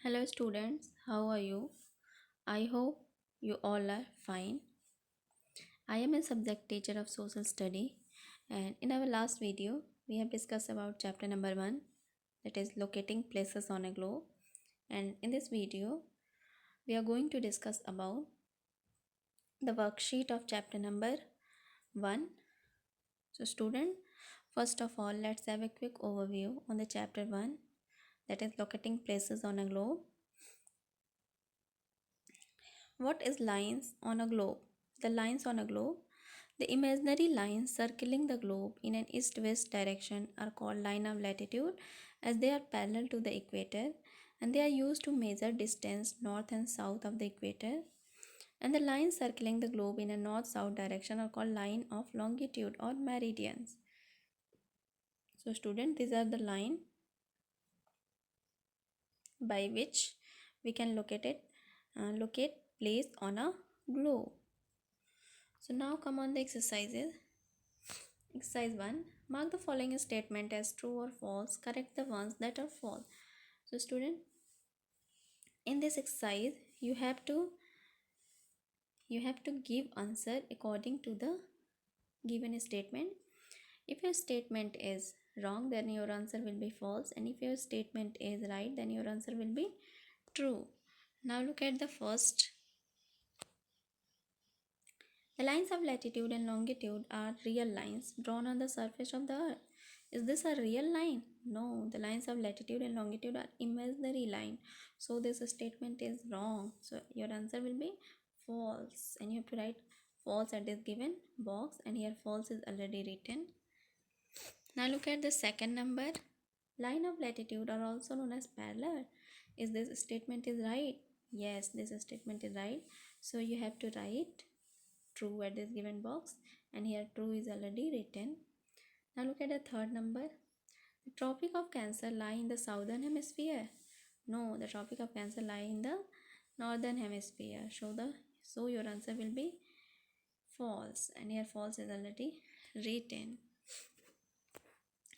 Hello students, how are you? I hope you all are fine. I am a subject teacher of social study, and in our last video we have discussed about chapter number 1, that is locating places on a globe, and in this video we are going to discuss about the worksheet of chapter number 1. So student, first of all let's have a quick overview on the chapter 1, that is locating places on a globe. What is lines on a globe? The lines on a globe, the imaginary lines circling the globe in an east-west direction are called line of latitude as they are parallel to the equator and they are used to measure distance north and south of the equator. And the lines circling the globe in a north-south direction are called line of longitude or meridians. So student, these are the line by which we can locate place on a globe. So now come on the exercises. Exercise 1. Mark the following statement as true or false. Correct the ones that are false. So student, in this exercise you have to give answer according to the given statement. If your statement is wrong, then your answer will be false, and if your statement is right, then your answer will be true. Now look at the first. The lines of latitude and longitude are real lines drawn on the surface of the earth. Is this a real line? No, the lines of latitude and longitude are imaginary line. So this statement is wrong. So your answer will be false, and you have to write false at this given box, and here false is already written. Now look at the second number. Line of latitude are also known as parallel. Is this statement is right? Yes, this statement is right. So you have to write true at this given box, and here true is already written. Now look at the third number. The Tropic of Cancer lie in the southern hemisphere. No, the Tropic of Cancer lie in the northern hemisphere. So your answer will be false, and here false is already written.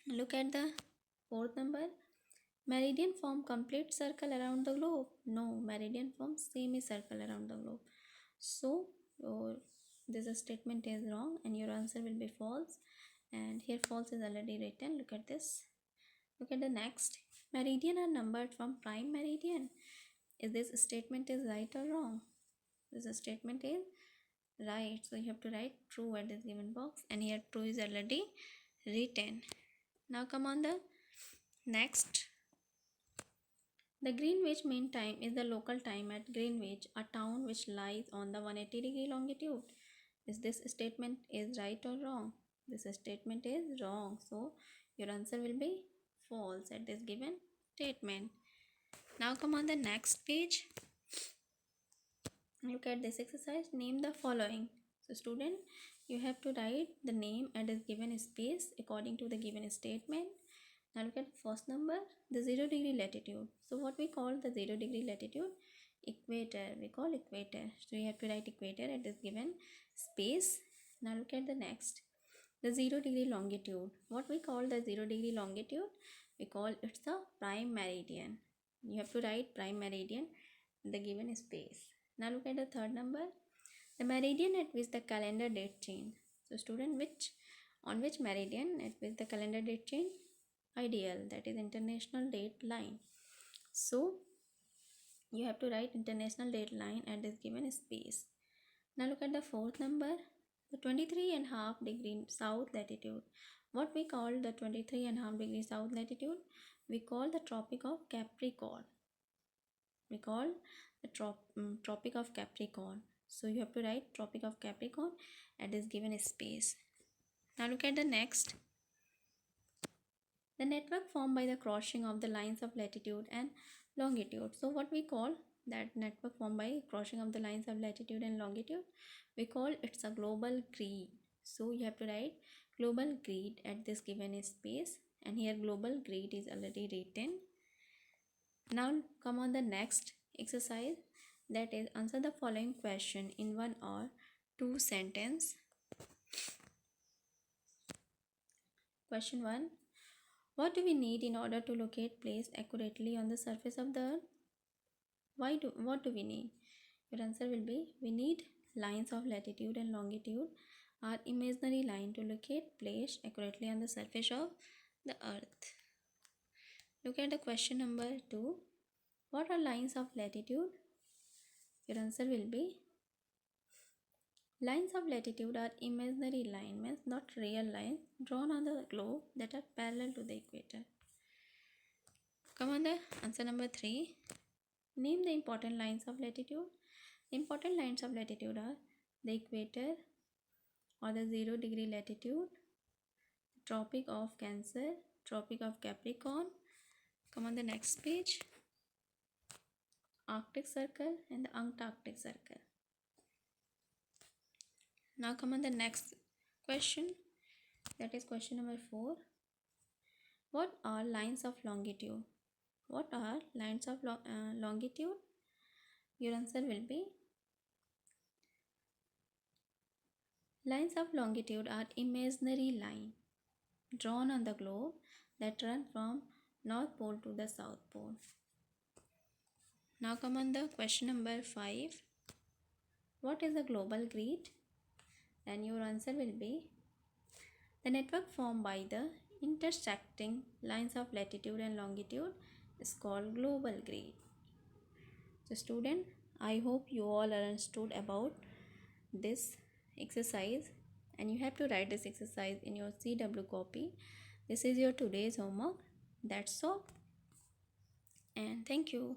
Look at the fourth number. Meridian form complete circle around the globe. No, meridian form semicircle around the globe. So your this statement is wrong, and your answer will be false, and here false is already written. Look at this. Look at the next. Meridian are numbered from prime meridian. Is this statement is right or wrong? This statement is right, so you have to write true at this given box, and here true is already written. Now come on the next. The Greenwich Mean Time is the local time at Greenwich, a town which lies on the 180-degree longitude. Is this statement is right or wrong? This statement is wrong, so your answer will be false at this given statement. Now come on the next page. Look at this exercise. Name the following. So student, you have to write the name and is given space according to the given statement. Now look at the first number, the 0-degree latitude. So what we call the 0-degree latitude? Equator. We call equator. So you have to write equator at this given space. Now look at the next. The 0-degree longitude. What we call the 0-degree longitude? We call it's the prime meridian. You have to write prime meridian in the given space. Now look at the third number. The meridian at which the calendar date change. So student, on which meridian at which the calendar date change? Ideal, that is international date line. So you have to write international date line at this given space. Now look at the fourth number, the 23.5-degree south latitude. What we call the 23.5-degree south latitude? We call the Tropic of Capricorn. We call the Tropic of Capricorn. So you have to write Tropic of Capricorn at this given space. Now look at the next. The network formed by the crossing of the lines of latitude and longitude. So what we call that network formed by crossing of the lines of latitude and longitude? We call it's a global grid. So you have to write global grid at this given space, and here global grid is already written. Now come on the next exercise, that is answer the following question in 1 or 2 sentence. Question 1. What do we need in order to locate place accurately on the surface of the earth? What do we need? Your answer will be, we need lines of latitude and longitude are imaginary line to locate place accurately on the surface of the earth. Look at the question number 2. What are lines of latitude? Your answer will be, lines of latitude are imaginary lines, means not real lines, drawn on the globe that are parallel to the equator. Come on, the answer number 3. Name the important lines of latitude. The important lines of latitude are the equator or the 0 degree latitude, Tropic of Cancer, Tropic of Capricorn. Come on the next page. Arctic Circle and the Antarctic Circle. Now come on the next question. That is question number 4. What are lines of longitude? What are lines of longitude? Your answer will be, lines of longitude are imaginary line drawn on the globe that run from North Pole to the South Pole. Now come on the question number 5. What is a global grid? Then your answer will be, the network formed by the intersecting lines of latitude and longitude is called global grid. So student, I hope you all understood about this exercise, and you have to write this exercise in your CW copy. This is your today's homework. That's all, and thank you.